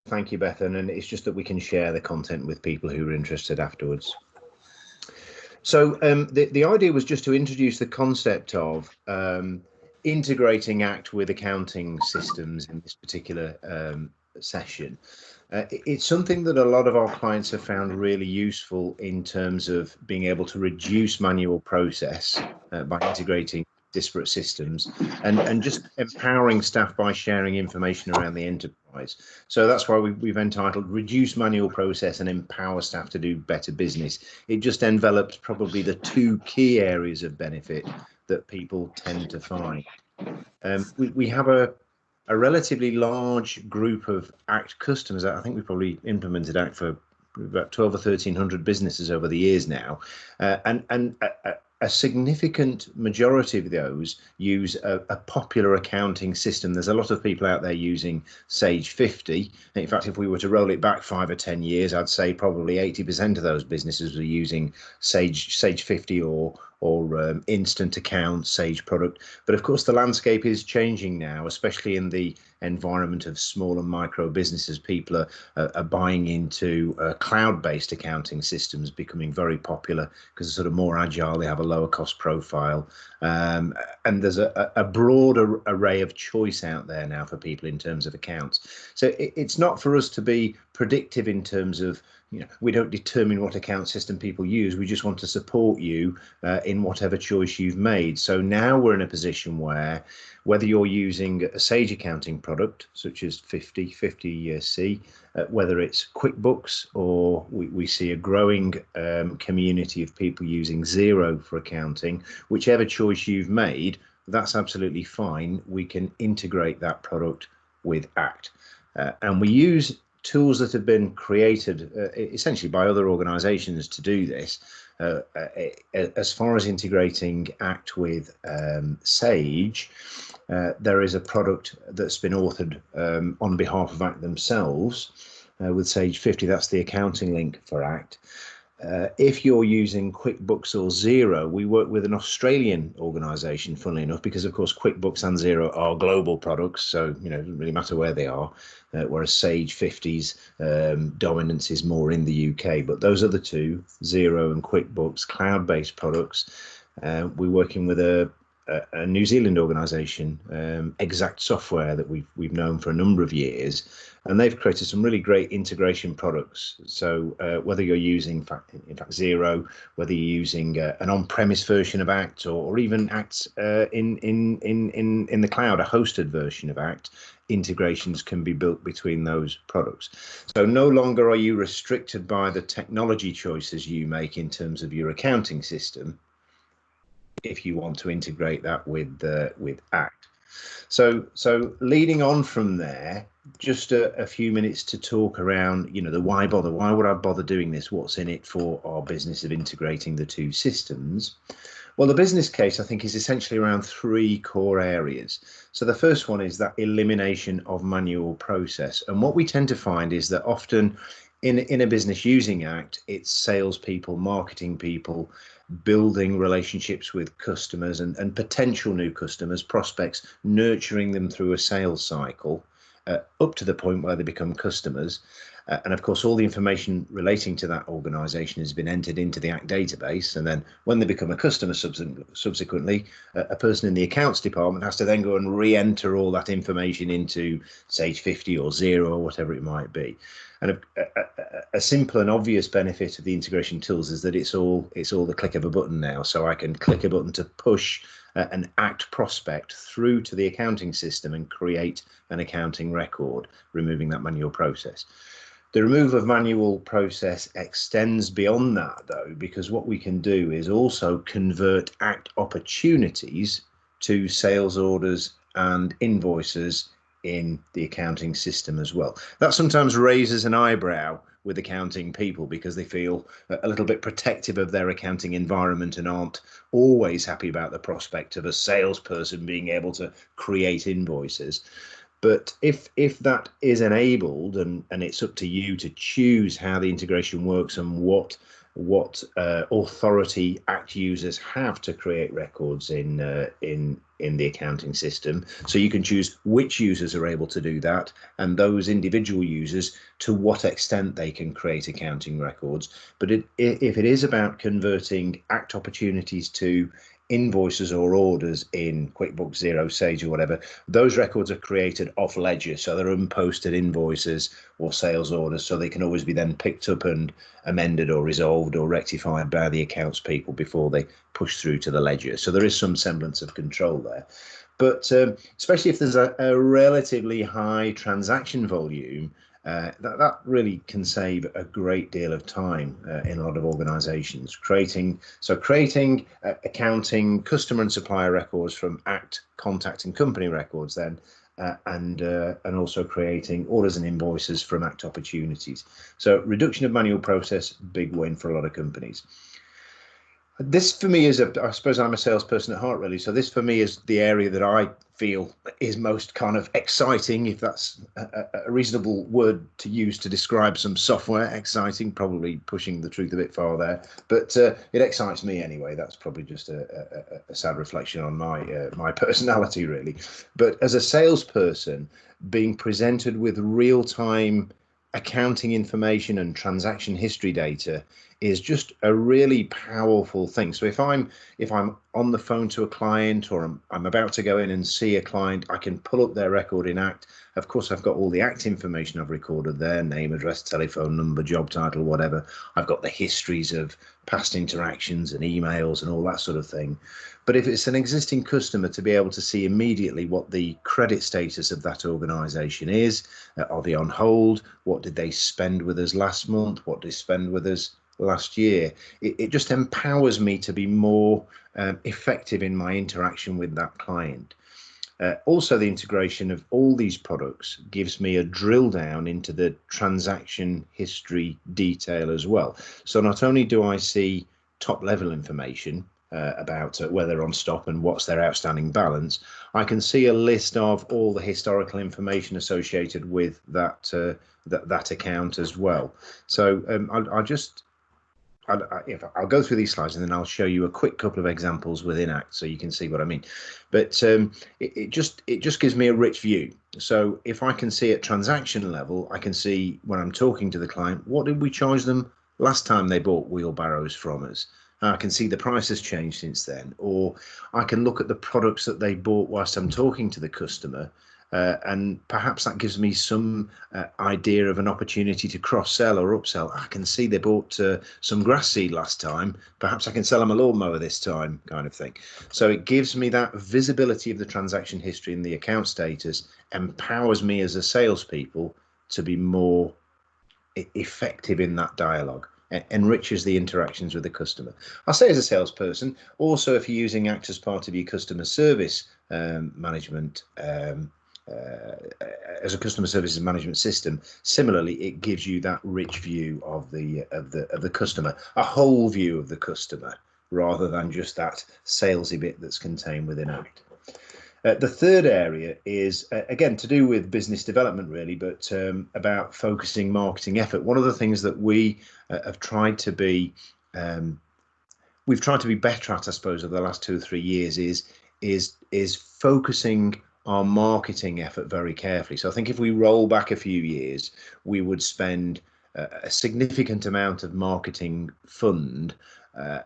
Thank you, Bethan. And it's just that we can share the content with people who are interested afterwards. So the idea was just to introduce the concept of integrating ACT with accounting systems in this particular session. It's something that a lot of our clients have found really useful in terms of being able to reduce manual process by integrating disparate systems and just empowering staff by sharing information around the enterprise. So that's why we've entitled Reduce Manual Process and Empower Staff to Do Better Business. It just envelops probably the two key areas of benefit that people tend to find. We have a relatively large group of ACT customers. I think we've probably implemented ACT for about 12 or 1300 businesses over the years now, and a significant majority of those use a popular accounting system. There's a lot of people out there using Sage 50. In fact, if we were to roll it back 5 or 10 years, I'd say probably 80% of those businesses are using Sage 50 or instant account Sage product. But of course, the landscape is changing now, especially in the environment of small and micro businesses. People are buying into cloud-based accounting systems, becoming very popular because they're sort of more agile. They have a lower cost profile, and there's a broader array of choice out there now for people in terms of accounts. So it's not for us to be predictive in terms of, we don't determine what account system people use. We just want to support you in whatever choice you've made. So now we're in a position where, whether you're using a Sage accounting product such as 50C, whether it's QuickBooks, or we see a growing community of people using Xero for accounting, whichever choice you've made, that's absolutely fine. We can integrate that product with ACT, and we use tools that have been created essentially by other organizations to do this. As far as integrating ACT with Sage, there is a product that's been authored on behalf of ACT themselves with Sage 50. That's the accounting link for ACT. If you're using QuickBooks or Xero, we work with an Australian organisation, funnily enough, because of course QuickBooks and Xero are global products, so it doesn't really matter where they are, whereas Sage 50's dominance is more in the UK. But those are the two, Xero and QuickBooks, cloud-based products. We're working with a New Zealand organisation, Exact Software, that we've known for a number of years, and they've created some really great integration products. So whether you're using, in fact, Xero, whether you're using an on-premise version of ACT, or even ACT in the cloud, a hosted version of ACT, integrations can be built between those products. So no longer are you restricted by the technology choices you make in terms of your accounting system, if you want to integrate that with ACT. So leading on from there, just a few minutes to talk around, the why bother? Why would I bother doing this? What's in it for our business of integrating the two systems? Well, the business case, I think, is essentially around three core areas. So the first one is that elimination of manual process. And what we tend to find is that often in a business using ACT, it's salespeople, marketing people, building relationships with customers and potential new customers, prospects, nurturing them through a sales cycle up to the point where they become customers. And of course, all the information relating to that organisation has been entered into the ACT database. And then when they become a customer subsequently, a person in the accounts department has to then go and re-enter all that information into Sage 50 or Xero or whatever it might be. And a simple and obvious benefit of the integration tools is that it's all the click of a button now. So I can click a button to push an ACT prospect through to the accounting system and create an accounting record, removing that manual process. The removal of manual process extends beyond that, though, because what we can do is also convert ACT opportunities to sales orders and invoices in the accounting system as well. That sometimes raises an eyebrow with accounting people because they feel a little bit protective of their accounting environment and aren't always happy about the prospect of a salesperson being able to create invoices. But if that is enabled, and it's up to you to choose how the integration works and what what authority Act users have to create records in the accounting system. So you can choose which users are able to do that, and those individual users to what extent they can create accounting records. But if it is about converting Act opportunities to invoices or orders in QuickBooks, Xero, Sage or whatever, those records are created off ledger, so they're unposted invoices or sales orders, so they can always be then picked up and amended or resolved or rectified by the accounts people before they push through to the ledger. So there is some semblance of control there. But especially if there's a relatively high transaction volume, that really can save a great deal of time in a lot of organizations. Creating accounting, customer and supplier records from Act, contact and company records then, and also creating orders and invoices from Act opportunities. So reduction of manual process, big win for a lot of companies. This for me is I suppose I'm a salesperson at heart, really. So this for me is the area that I feel is most kind of exciting, if that's a reasonable word to use to describe some software. Exciting, probably pushing the truth a bit far there, but it excites me anyway. That's probably just a sad reflection on my personality, really. But as a salesperson, being presented with real-time accounting information and transaction history data is just a really powerful thing. So if I'm on the phone to a client, or I'm about to go in and see a client, I can pull up their record in Act. Of course, I've got all the Act information I've recorded there: name, address, telephone number, job title, whatever. I've got the histories of past interactions and emails and all that sort of thing. But if it's an existing customer, to be able to see immediately what the credit status of that organization is, are they on hold? What did they spend with us last month? What did they spend with us last year? It just empowers me to be more effective in my interaction with that client. Also, the integration of all these products gives me a drill down into the transaction history detail as well. So not only do I see top level information about where they're on stop and what's their outstanding balance, I can see a list of all the historical information associated with that account as well. So I'll go through these slides and then I'll show you a quick couple of examples within Act so you can see what I mean. But it just gives me a rich view. So if I can see at transaction level, I can see when I'm talking to the client, what did we charge them last time they bought wheelbarrows from us? I can see the price has changed since then, or I can look at the products that they bought whilst I'm talking to the customer. And perhaps that gives me some idea of an opportunity to cross-sell or upsell. I can see they bought some grass seed last time. Perhaps I can sell them a lawnmower this time, kind of thing. So it gives me that visibility of the transaction history and the account status, empowers me as a salespeople to be more effective in that dialogue. Enriches the interactions with the customer. I'll say as a salesperson, also if you're using Act as part of your customer service management, as a customer services management system, similarly it gives you that rich view of the customer, a whole view of the customer, rather than just that salesy bit that's contained within Act. The third area is, again, to do with business development, really, but about focusing marketing effort. One of the things that we have tried to be, we've tried to be better at, I suppose, over the last 2 or 3 years is focusing our marketing effort very carefully. So I think if we roll back a few years, we would spend a significant amount of marketing fund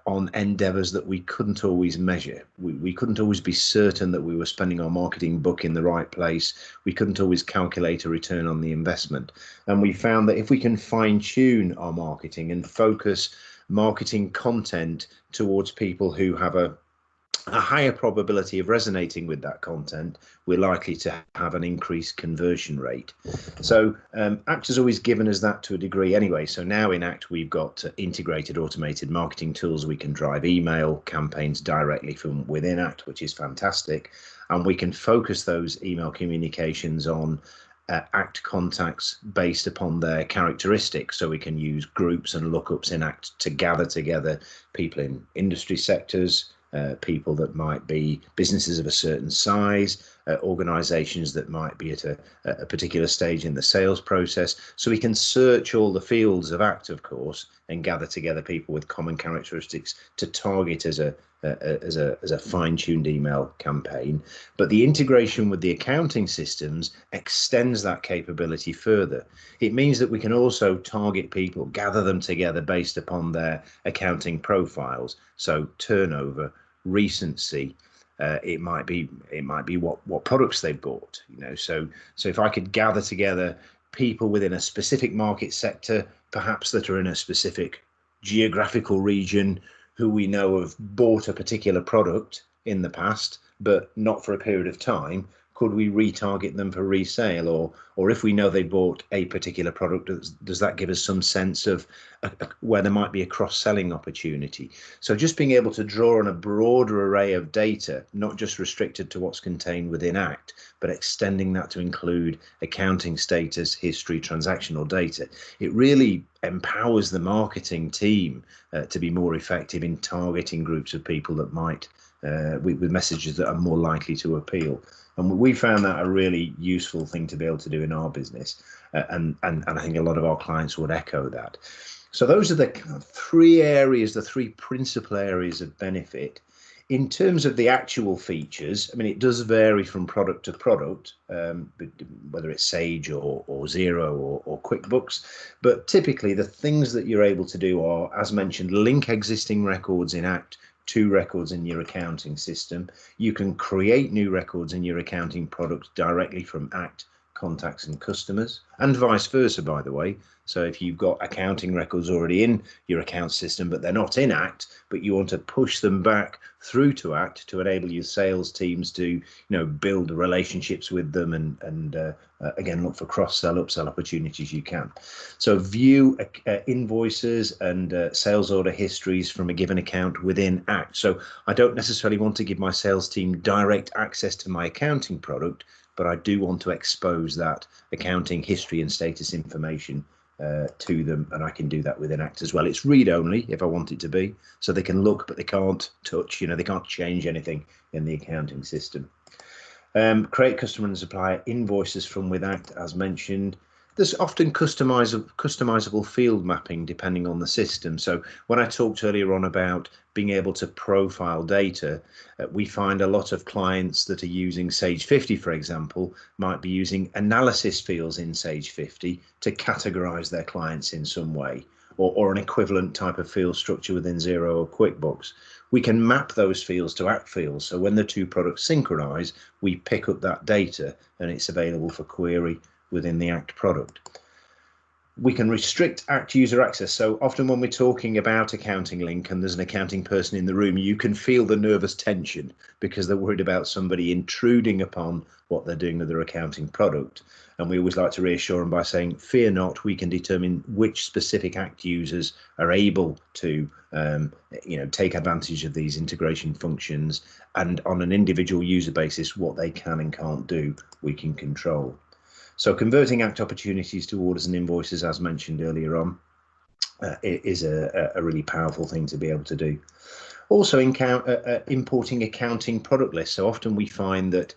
on endeavours that we couldn't always measure. We couldn't always be certain that we were spending our marketing buck in the right place. We couldn't always calculate a return on the investment. And we found that if we can fine tune our marketing and focus marketing content towards people who have a higher probability of resonating with that content, we're likely to have an increased conversion rate. So Act has always given us that to a degree anyway. So now in Act, we've got integrated automated marketing tools. We can drive email campaigns directly from within Act, which is fantastic. And we can focus those email communications on Act contacts based upon their characteristics. So we can use groups and lookups in Act to gather together people in industry sectors, people that might be businesses of a certain size, organizations that might be at a particular stage in the sales process. So we can search all the fields of ACT, of course, and gather together people with common characteristics to target as a fine-tuned email campaign. But the integration with the accounting systems extends that capability further. It means that we can also target people, gather them together based upon their accounting profiles. So turnover, recency, it might be what products they've bought, so if I could gather together people within a specific market sector, perhaps that are in a specific geographical region, who we know have bought a particular product in the past but not for a period of time, could we retarget them for resale? Or if we know they bought a particular product, does that give us some sense of where there might be a cross-selling opportunity? So just being able to draw on a broader array of data, not just restricted to what's contained within ACT, but extending that to include accounting status, history, transactional data, it really empowers the marketing team to be more effective in targeting groups of people that might, with messages that are more likely to appeal. And we found that a really useful thing to be able to do in our business. And I think a lot of our clients would echo that. So those are the three principal areas of benefit. In terms of the actual features, I mean, it does vary from product to product, whether it's Sage or Xero or QuickBooks. But typically, the things that you're able to do are, as mentioned, link existing records in ACT to records in your accounting system. You can create new records in your accounting products directly from ACT contacts and customers, and vice versa, by the way. So if you've got accounting records already in your account system, but they're not in ACT, but you want to push them back through to ACT to enable your sales teams to, build relationships with them and again, look for cross-sell, upsell opportunities, you can. So view invoices and sales order histories from a given account within ACT. So I don't necessarily want to give my sales team direct access to my accounting product, but I do want to expose that accounting history and status information to them, and I can do that within ACT as well. It's read only if I want it to be, so they can look but they can't touch, they can't change anything in the accounting system. Create customer and supplier invoices from with ACT, as mentioned. There's often customizable field mapping depending on the system. So when I talked earlier on about being able to profile data, we find a lot of clients that are using Sage 50, for example, might be using analysis fields in Sage 50 to categorize their clients in some way, or an equivalent type of field structure within Xero or QuickBooks. We can map those fields to ACT fields. So when the two products synchronize, we pick up that data and it's available for query within the ACT product. We can restrict ACT user access. So often when we're talking about accounting link and there's an accounting person in the room, you can feel the nervous tension because they're worried about somebody intruding upon what they're doing with their accounting product. And we always like to reassure them by saying, fear not, we can determine which specific ACT users are able to take advantage of these integration functions, and on an individual user basis, what they can and can't do, we can control. So converting ACT opportunities to orders and invoices, as mentioned earlier on, is a really powerful thing to be able to do. Also, importing accounting product lists. So often we find that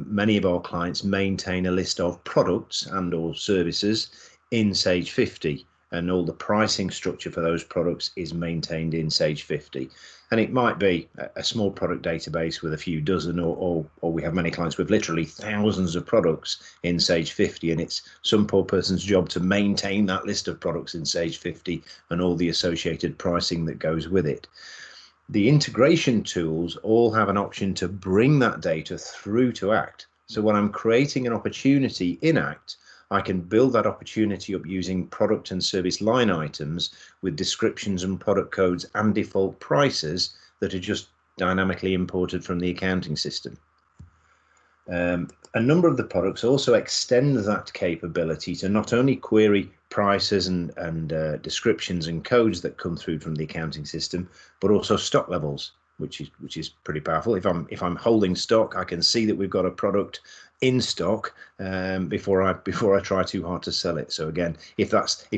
many of our clients maintain a list of products and or services in Sage 50, and all the pricing structure for those products is maintained in Sage 50. And it might be a small product database with a few dozen, or we have many clients with literally thousands of products in Sage 50, and it's some poor person's job to maintain that list of products in Sage 50 and all the associated pricing that goes with it. The integration tools all have an option to bring that data through to ACT. So when I'm creating an opportunity in ACT, I can build that opportunity up using product and service line items with descriptions and product codes and default prices that are just dynamically imported from the accounting system. A number of the products also extend that capability to not only query prices and descriptions and codes that come through from the accounting system, but also stock levels, which is pretty powerful. If I'm holding stock, I can see that we've got a product in stock before I try too hard to sell it. So again, if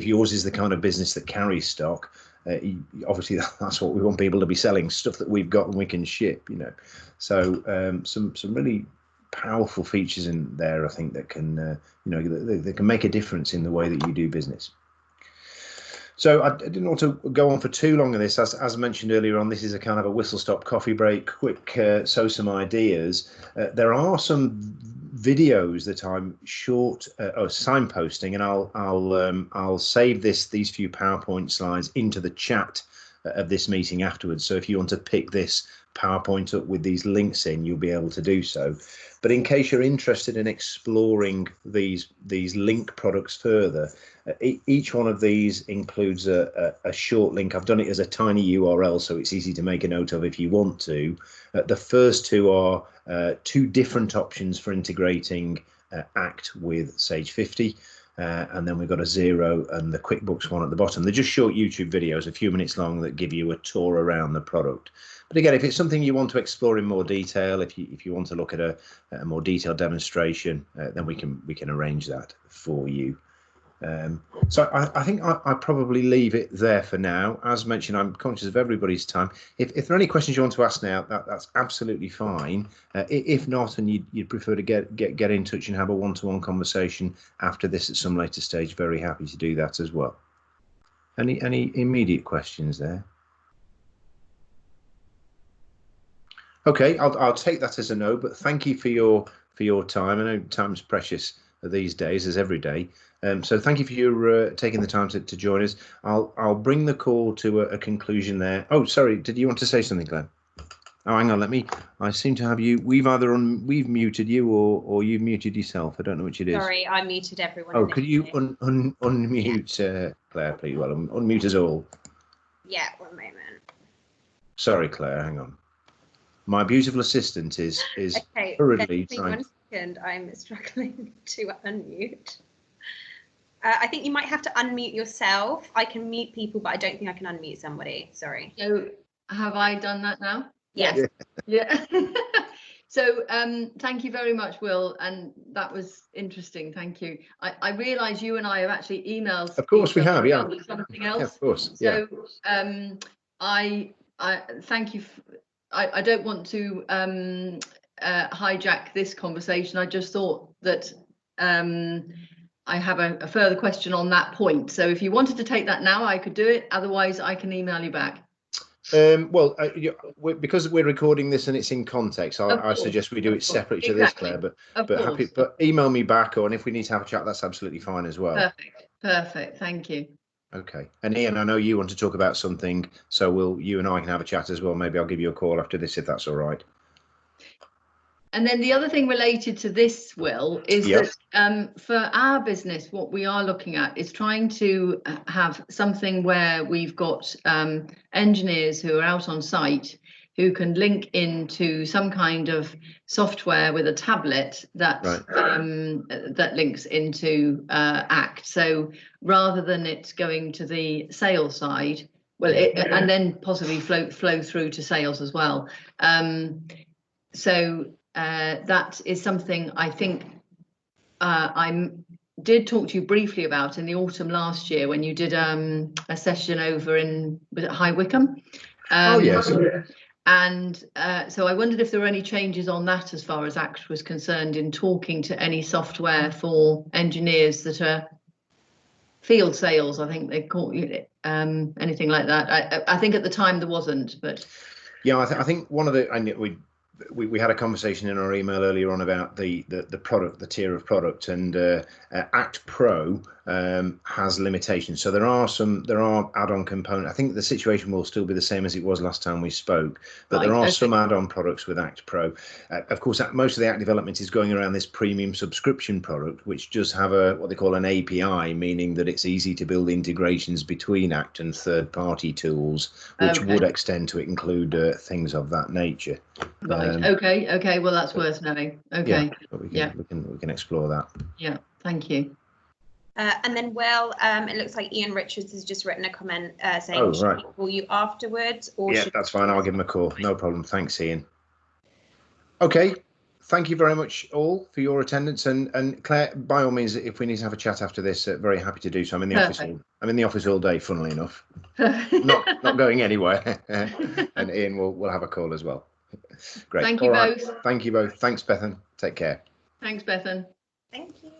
yours is the kind of business that carries stock, Obviously that's what we want people to be selling, stuff that we've got and we can ship, you know. So some really powerful features in there, I think, that can you know, they can make a difference in the way that you do business. So I didn't want to go on for too long on this. As mentioned earlier on, this is a kind of a whistle-stop coffee break, quick some ideas. There are some videos that I'm signposting, and I'll save these few PowerPoint slides into the chat of this meeting afterwards. So if you want to pick this PowerPoint up with these links in, you'll be able to do so. But in case you're interested in exploring these link products further, each one of these includes a short link. I've done it as a tiny URL, so it's easy to make a note of if you want to. The first two are two different options for integrating ACT with Sage 50. And then we've got a Xero and the QuickBooks one at the bottom. They're just short YouTube videos, a few minutes long, that give you a tour around the product. But again, if it's something you want to explore in more detail, if you want to look at a more detailed demonstration, then we can arrange that for you. So I think I probably leave it there for now. As mentioned, I'm conscious of everybody's time. If there are any questions you want to ask now, that's absolutely fine. If not, and you'd prefer to get in touch and have a one-to-one conversation after this at some later stage, very happy to do that as well. Any immediate questions there? Okay, I'll take that as a no, but thank you for your time. I know time's precious these days, as every day. So thank you for your taking the time to join us. I'll bring the call to a conclusion there. Oh, sorry, did you want to say something, Glenn? Oh, hang on, I seem to have you. We've muted you or you've muted yourself. I don't know which it is. Sorry, I muted everyone. Oh, could you unmute Claire, please? Well, unmute us all. Yeah, one moment. Sorry, Claire, hang on. My beautiful assistant is okay, hurriedly trying. 1 second, I'm struggling to unmute. I think you might have to unmute yourself. I can mute people, but I don't think I can unmute somebody. Sorry. So have I done that now? Yes. Yeah. So thank you very much, Will, and that was interesting. Thank you. I realise you and I have actually emailed. Of course we have, yeah. Something else. Yeah, of course. So I thank you. I don't want to hijack this conversation. I just thought that I have a further question on that point. So if you wanted to take that now, I could do it. Otherwise, I can email you back. Well, because we're recording this and it's in context, I suggest we do it separate to this, Claire. But email me back, or and if we need to have a chat, that's absolutely fine as well. Perfect. Thank you. Okay. And Ian, I know you want to talk about something, so you and I can have a chat as well. Maybe I'll give you a call after this if that's all right. And then the other thing related to this, Will, is that for our business, what we are looking at is trying to have something where we've got engineers who are out on site who can link into some kind of software with a tablet that that links into ACT. So rather than it going to the sales side, well, and then possibly flow through to sales as well. So that is something I think I did talk to you briefly about in the autumn last year when you did a session over in, was it High Wycombe? Oh yes. And so I wondered if there were any changes on that as far as ACT was concerned in talking to any software for engineers that are field sales, I think they call it, anything like that. I think at the time there wasn't, but yeah, I think one of the, we had a conversation in our email earlier on about the product, the tier of product, and ACT Pro has limitations. So there are add-on components. I think the situation will still be the same as it was last time we spoke, but there are some add-on products with ACT Pro. Of course, most of the ACT development is going around this premium subscription product, which does have what they call an API, meaning that it's easy to build integrations between ACT and third-party tools, which would extend to include things of that nature. Right. Okay. Well, that's worth knowing. Okay. Yeah, we can explore that. Yeah. Thank you. And then, Will, it looks like Ian Richards has just written a comment saying, should we call you afterwards? Or yeah, that's fine. I'll give him a call. No problem. Thanks, Ian. Okay. Thank you very much all for your attendance, and Claire, by all means, if we need to have a chat after this, very happy to do so. I'm in the office. I'm in the office all day, funnily enough. not going anywhere. And Ian will have a call as well. Great. Thank you both. Thank you both. Thanks, Bethan. Take care. Thanks, Bethan. Thank you.